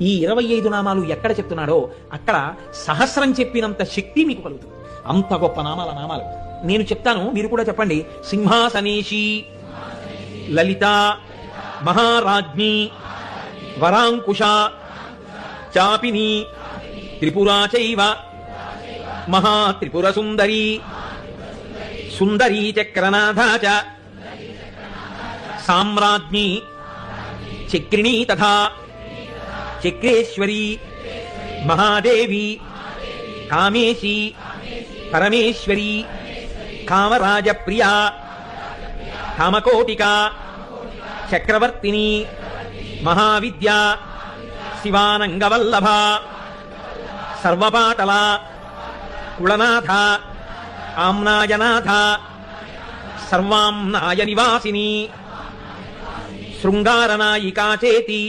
ఈ 25 నామాలు ఎక్కడ చెప్తున్నాడో అక్కడ సహస్రం చెప్పినంత శక్తి మీకు కలుగుతుంది. అంత గొప్ప నామాలు నేను చెప్తాను, మీరు కూడా చెప్పండి. సింహాసనేషి, లలిత, మహారాజ్ఞి, వరాంకుశ, చాపిని, త్రిపురా చైవ, మహాత్రిపుర సుందరి, సుందరీ చక్రనాథ చ, సామ్రాజ్ఞి, చక్రిణీ తథా చక్రేశ్వరి, మహాదేవి, కామేశి, పరమేశ్వరి, కామరాజప్రియ, కామకోటిక, చక్రవర్తిని, మహావిద్య, శివానంగవల్లభ, సర్వపాటల, కుళనాథ, ఆమ్నాయనాథ, సర్వాంనాయ నివాసిని, శృంగారనాయికా చేతి,